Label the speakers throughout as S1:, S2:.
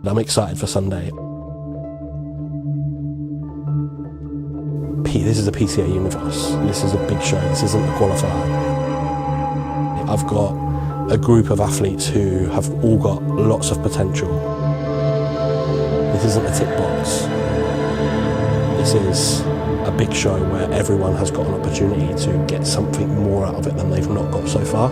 S1: I'm excited for Sunday. This is a PCA universe. This is a big show. This isn't a qualifier. I've got a group of athletes who have all got lots of potential. This isn't a tick box. This is a big show where everyone has got an opportunity to get something more out of it than they've not got so far.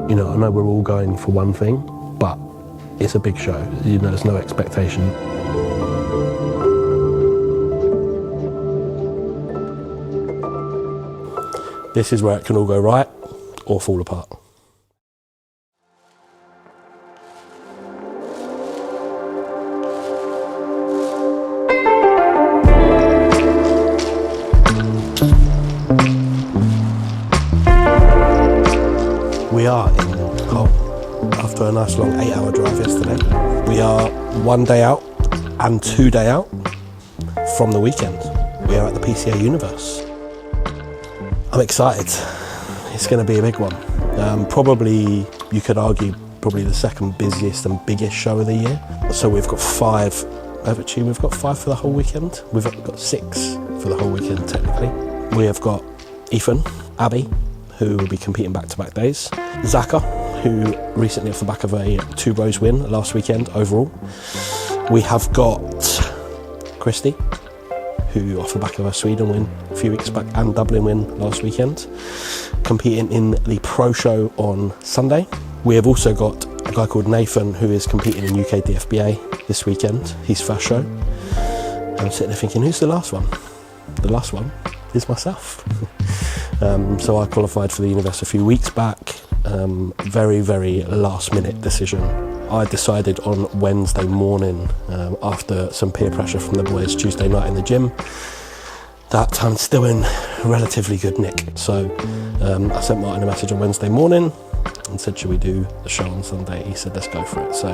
S1: You know, I know we're all going for one thing, but it's a big show. You know, there's no expectation. This is where it can all go right or fall apart. We are in Hull after a nice long 8-hour drive yesterday. We are 1 day out and 2 days out from the weekend. We are at the PCA Universe. I'm excited. It's going to be a big one. Probably, you could argue, probably the second busiest and biggest show of the year. So we've got 5, actually we've got 5 for the whole weekend. We've got 6 for the whole weekend technically. We have got Ethan, Abby, who will be competing back-to-back days. Zaka, who recently off the back of a 2 bros win last weekend overall. We have got Christy, who off the back of a Sweden win a few weeks back and Dublin win last weekend, competing in the Pro Show on Sunday. We have also got a guy called Nathan who is competing in UK DFBA this weekend, his first show. I'm sitting there thinking, who's the last one? The last one is myself. So I qualified for the Universe a few weeks back. Very, very last minute decision. I decided on Wednesday morning, after some peer pressure from the boys Tuesday night in the gym, that I'm still in relatively good nick. So I sent Martin a message on Wednesday morning and said, should we do the show on Sunday? He said, let's go for it. So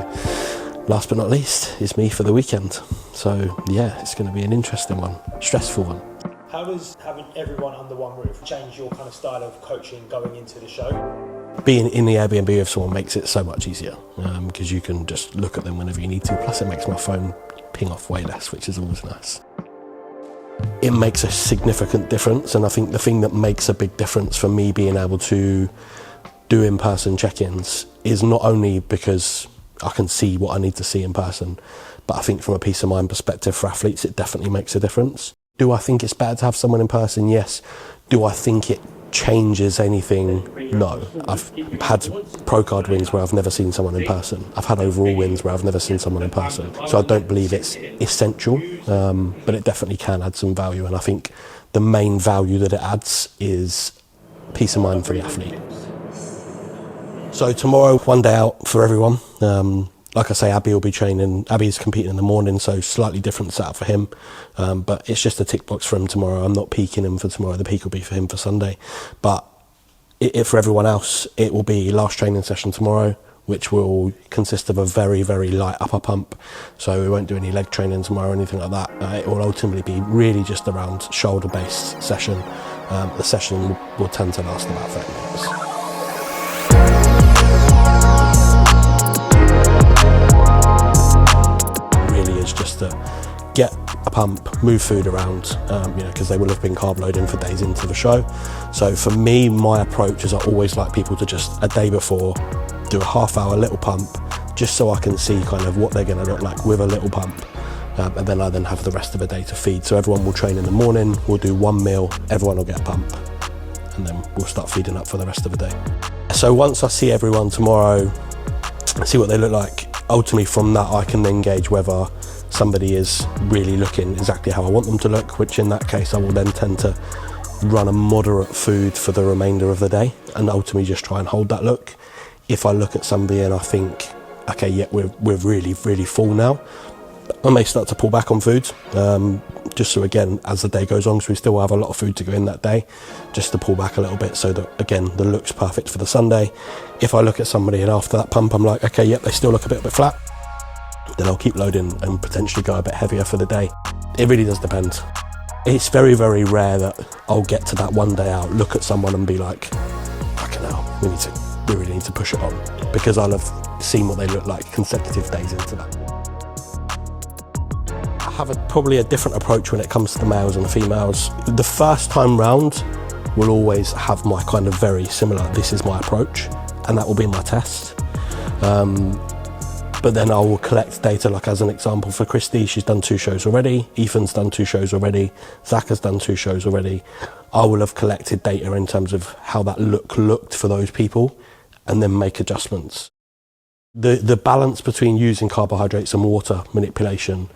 S1: last but not least is me for the weekend. So yeah, it's going to be an interesting one, stressful one.
S2: How does having everyone under one roof change your kind of style of coaching going into the show?
S1: Being in the Airbnb with someone makes it so much easier because you can just look at them whenever you need to. Plus it makes my phone ping off way less, which is always nice. It makes a significant difference, and I think the thing that makes a big difference for me being able to do in-person check-ins is not only because I can see what I need to see in person, but I think from a peace of mind perspective for athletes, it definitely makes a difference. Do I think it's better to have someone in person? Yes. Do I think it changes anything? No. I've had pro card wins where I've never seen someone in person. I've had overall wins where I've never seen someone in person. So I don't believe it's essential, but it definitely can add some value. And I think the main value that it adds is peace of mind for the athlete. So tomorrow, 1 day out for everyone. Like I say, Abby will be training. Abby's competing in the morning, so slightly different setup for him. But it's just a tick box for him tomorrow. I'm not peaking him for tomorrow. The peak will be for him for Sunday. But for everyone else, it will be last training session tomorrow, which will consist of a very, very light upper pump. So we won't do any leg training tomorrow or anything like that. It will ultimately be really just around shoulder-based session. The session will tend to last about 30 minutes. Just to get a pump, move food around, because they will have been carb loading for days into the show. So for me, my approach is I always like people to just a day before do a half-hour little pump, just so I can see kind of what they're going to look like with a little pump, and then I have the rest of the day to feed. So everyone will train in the morning, we'll do 1 meal, everyone will get a pump, and then we'll start feeding up for the rest of the day. So once I see everyone tomorrow, see what they look like, ultimately from that I can then gauge whether somebody is really looking exactly how I want them to look, which in that case I will then tend to run a moderate food for the remainder of the day and ultimately just try and hold that look. If I look at somebody and I think, okay, yeah, we're really, really full now, I may start to pull back on food, just so again, as the day goes on, because we still have a lot of food to go in that day, just to pull back a little bit so that, again, the look's perfect for the Sunday. If I look at somebody and after that pump I'm like, okay, yep, they still look a bit flat, then I'll keep loading and potentially go a bit heavier for the day. It really does depend. It's very, very rare that I'll get to that 1 day out, look at someone and be like, fucking hell, we really need to push it on, because I'll have seen what they look like consecutive days into that. I have probably a different approach when it comes to the males and the females. The first time round will always have my kind of very similar, this is my approach, and that will be my test. But then I will collect data, like as an example for Christy, she's done 2 shows already, Ethan's done 2 shows already, Zach has done 2 shows already. I will have collected data in terms of how that looked for those people, and then make adjustments. The balance between using carbohydrates and water manipulation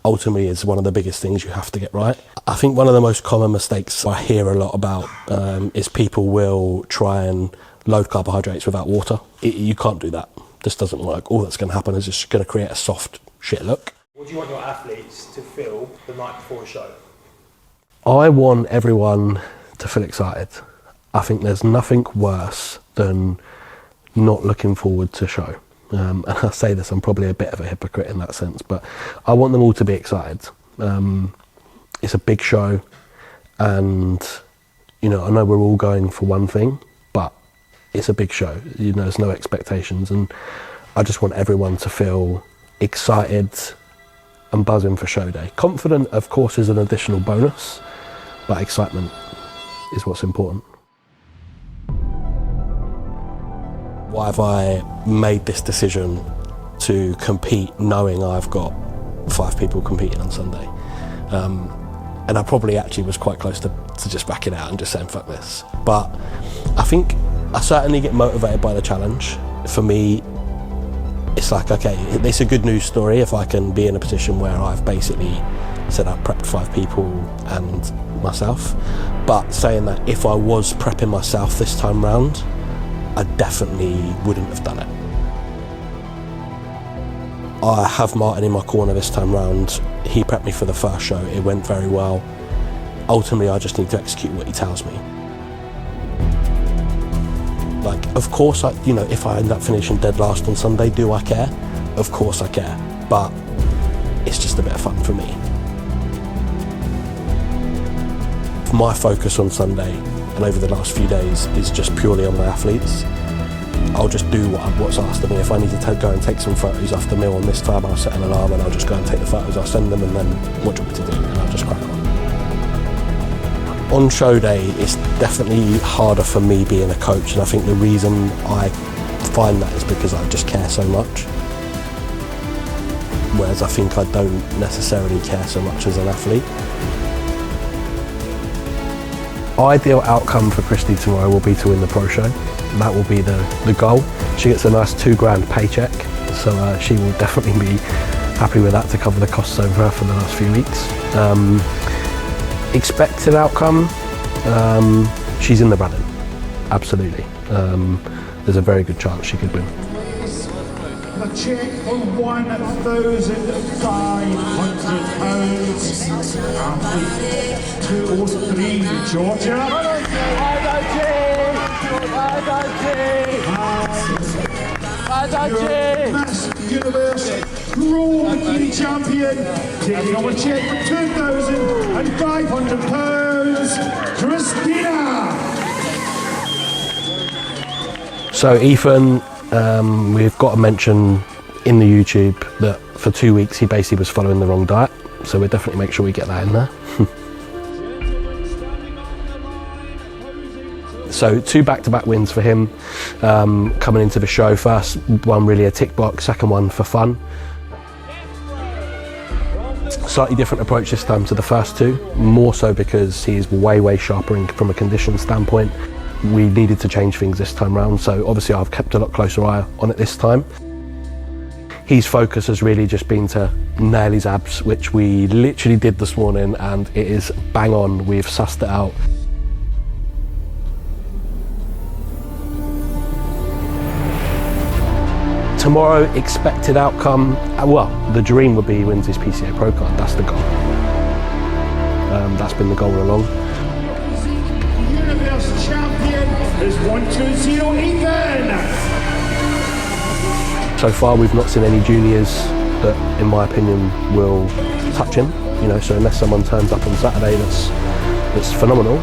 S1: ultimately is one of the biggest things you have to get right. I think one of the most common mistakes I hear a lot about is people will try and load carbohydrates without water. You can't do that. This doesn't work. All that's going to happen is it's going to create a soft shit look.
S2: What do you want your athletes to feel the night before a show?
S1: I want everyone to feel excited. I think there's nothing worse than not looking forward to show. And I say this, I'm probably a bit of a hypocrite in that sense, but I want them all to be excited. It's a big show, and I know we're all going for one thing, but it's a big show. There's no expectations, and I just want everyone to feel excited and buzzing for show day. Confident, of course, is an additional bonus, but excitement is what's important. Why have I made this decision to compete knowing I've got 5 people competing on Sunday? And I probably actually was quite close to just backing out and just saying fuck this. But I think I certainly get motivated by the challenge. For me, it's like, okay, it's a good news story if I can be in a position where I've basically said I've prepped 5 people and myself. But saying that, if I was prepping myself this time round, I definitely wouldn't have done it. I have Martin in my corner this time round. He prepped me for the first show. It went very well. Ultimately, I just need to execute what he tells me. Like, of course, if I end up finishing dead last on Sunday, do I care? Of course I care, but it's just a bit of fun for me. My focus on Sunday and over the last few days is just purely on my athletes. I'll just do what's asked of me. If I need to go and take some photos after meal on this time, I'll set an alarm and I'll just go and take the photos. I'll send them, and then what do you want me to do? And I'll just crack on. On show day, it's definitely harder for me being a coach, and I think the reason I find that is because I just care so much. Whereas I think I don't necessarily care so much as an athlete. Ideal outcome for Christy tomorrow will be to win the pro show. That will be the goal. She gets a nice £2,000 paycheck, so she will definitely be happy with that to cover the costs over her for the last few weeks. Expected outcome, she's in the running, absolutely. There's a very good chance she could win.
S3: A check for £1,500. 2 or 3, Georgia. Mass Universe Raw Bikini Champion, taking on a check for £2,500, Christina.
S1: So Ethan, we've got to mention in the YouTube that for 2 weeks he basically was following the wrong diet, so we'll definitely make sure we get that in there. So 2 back-to-back wins for him coming into the show. First one really a tick box, second one for fun. Slightly different approach this time to the first 2, more so because he's way sharper from a condition standpoint. We needed to change things this time round, so obviously I've kept a lot closer eye on it this time. His focus has really just been to nail his abs, which we literally did this morning, and it is bang on. We've sussed it out. Tomorrow, expected outcome, well, the dream would be he wins his PCA Pro card. That's the goal. That's been the goal all along.
S3: Universe champion is 120 Ethan.
S1: So far, we've not seen any juniors that, in my opinion, will touch him. So unless someone turns up on Saturday that's phenomenal,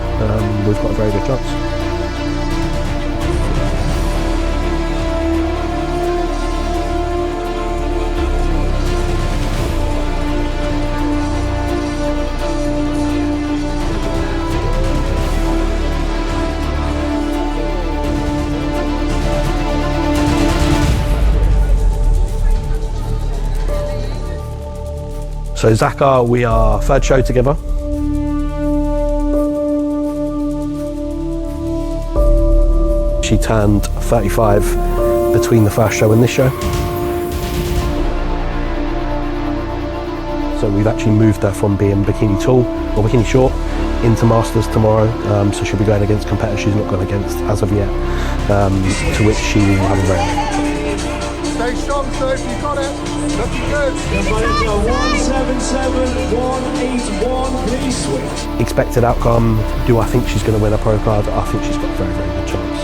S1: we've got a very good chance. So Zaka, we are third show together. She turned 35 between the first show and this show. So we've actually moved her from being bikini tall or bikini short into masters tomorrow. So she'll be going against competitors she's not gone against as of yet, to which she will have a very
S4: Stay strong, sir, if you got it. Looking good.
S3: 177-181, please switch.
S1: expected outcome. Do I think she's going to win a pro card? I think she's got a very, very good chance.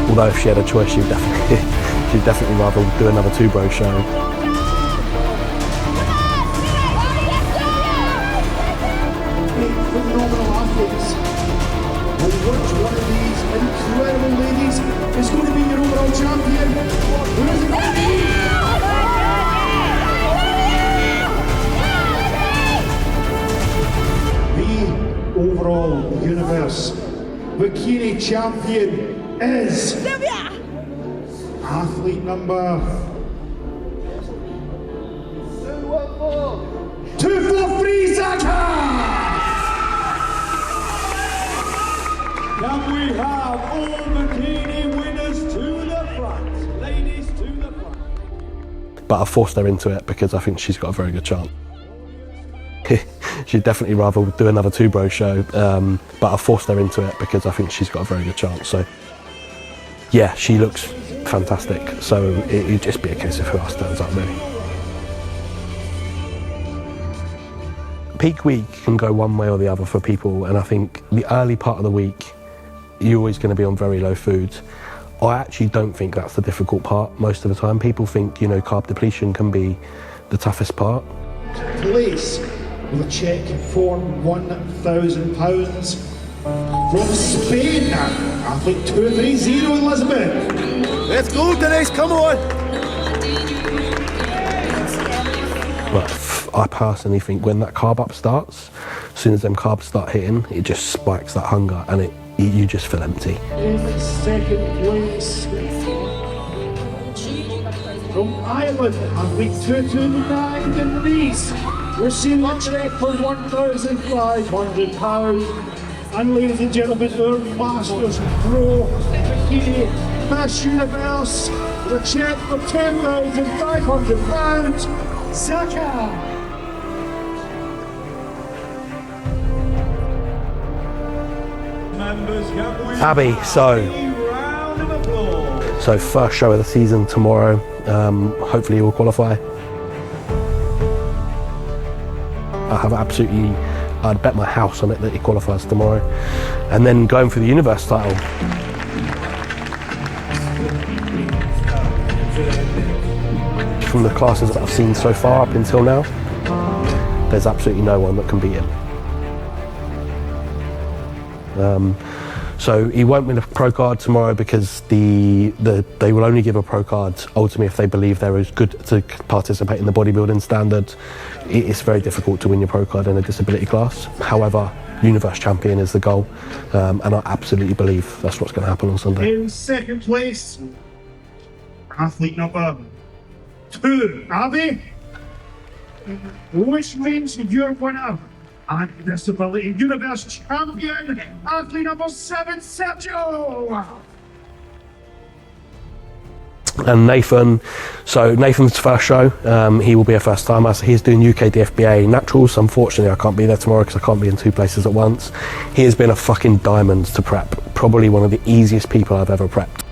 S1: Although if she had a choice, she'd definitely rather do another two-bro show.
S3: Phenomenal athletes. Well, which one of these incredible ladies is going to be your overall champion? Who is it going to be? The overall universe bikini champion is athlete number 243, Zaka!
S5: Can we have all bikini winners to the front? Ladies to the front.
S1: But I forced her into it because I think she's got a very good chance. She'd definitely rather do another two-bro show, but I forced her into it because I think she's got a very good chance. So yeah, she looks fantastic. So it'd just be a case of who else turns up, really. Peak week can go one way or the other for people, and I think the early part of the week, you're always going to be on very low food. I actually don't think that's the difficult part most of the time. People think, you know, carb depletion can be the toughest part.
S3: Place with a check for £1,000 from Spain. Athlete 230, Elizabeth.
S4: Let's go, Denise, come on.
S1: But I personally think when that carb up starts, as soon as them carbs start hitting, it just spikes that hunger and you just feel empty.
S3: In second place from Ireland, athlete 229, Denise. We're seeing a check for £1,500. And ladies and gentlemen, our Masters Pro Bikini Miss Universe, the check for £10,500, Zaka.
S5: Members, can we
S1: Abby, so
S5: round of applause?
S1: first show of the season tomorrow. Hopefully you will qualify. I'd bet my house on it that he qualifies tomorrow. And then going for the universe title. From the classes that I've seen so far up until now, there's absolutely no one that can beat him. So he won't win a pro card tomorrow because they will only give a pro card ultimately if they believe they're as good to participate in the bodybuilding standard. It's very difficult to win your pro card in a disability class. However, universe champion is the goal, and I absolutely believe that's what's going to happen on Sunday.
S3: In second place, athlete number 2, Abby, which means you're winner and disability universe champion, athlete number 7, Sergio.
S1: And Nathan, so Nathan's first show, he will be a first timer, so he's doing UK DFBA naturals. Unfortunately I can't be there tomorrow because I can't be in 2 places at once. He has been a fucking diamond to prep, probably one of the easiest people I've ever prepped.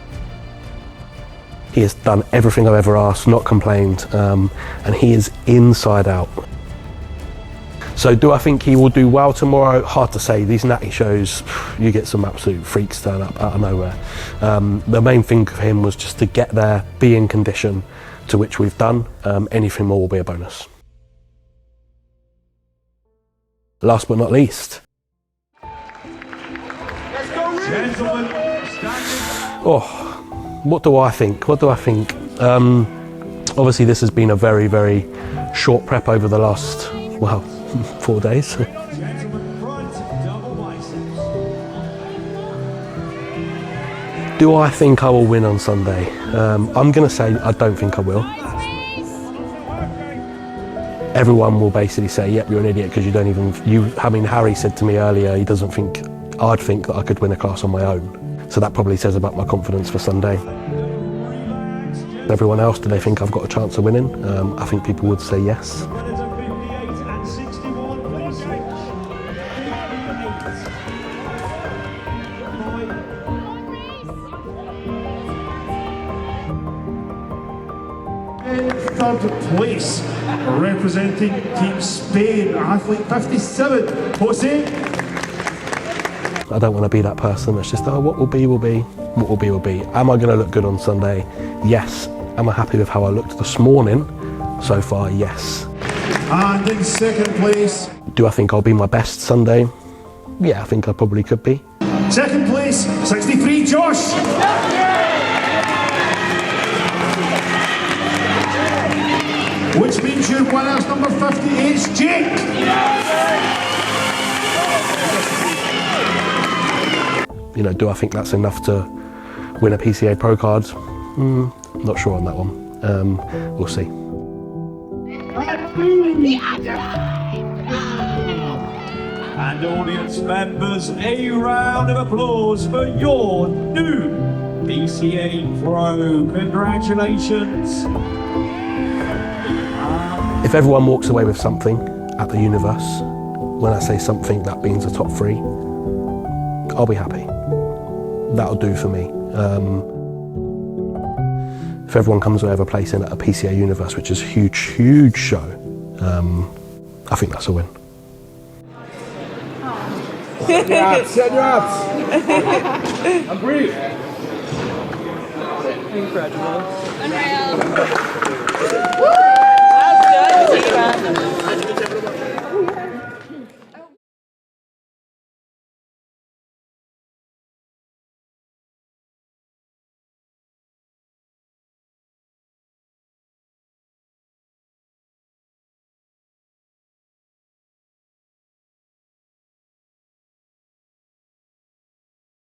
S1: He has done everything I've ever asked, not complained, and he is inside out. So do I think he will do well tomorrow? Hard to say. These natty shows, you get some absolute freaks turn up out of nowhere. The main thing for him was just to get there, be in condition, to which we've done. Anything more will be a bonus. Last but not least.
S5: Gentlemen, standing.
S1: Oh, what do I think? Obviously this has been a very, very short prep over the last, well, 4 days.
S5: Gentlemen front, double biceps.
S1: Do I think I will win on Sunday? I'm going to say I don't think I will. Everyone will basically say, yep, you're an idiot because you don't even, Harry said to me earlier, he doesn't think, I'd think that I could win a class on my own. So that probably says about my confidence for Sunday. Everyone else, do they think I've got a chance of winning? I think people would say yes.
S5: Winners of 58 and 61, please. 58.
S3: Third place, representing Team Spain, athlete 57, Jose.
S1: I don't want to be that person that's just, oh, what will be, will be. What will be, will be. Am I going to look good on Sunday? Yes. Am I happy with how I looked this morning? So far, yes.
S3: And in second place,
S1: Do I think I'll be my best Sunday? Yeah, I think I probably could be.
S3: second place, 63, Josh. Which means your winner's number 58 is Jake.
S1: You know, do I think that's enough to win a PCA Pro card? Not sure on that one. We'll see.
S5: And audience members, a round of applause for your new PCA Pro. Congratulations.
S1: If everyone walks away with something at the Universe, when I say something, that means a top 3, I'll be happy. That'll do for me. If everyone comes away with a place in at a PCA Universe, which is a huge, huge show, I think that's a win.
S3: Set your abs. And breathe.
S6: Incredible. Unreal.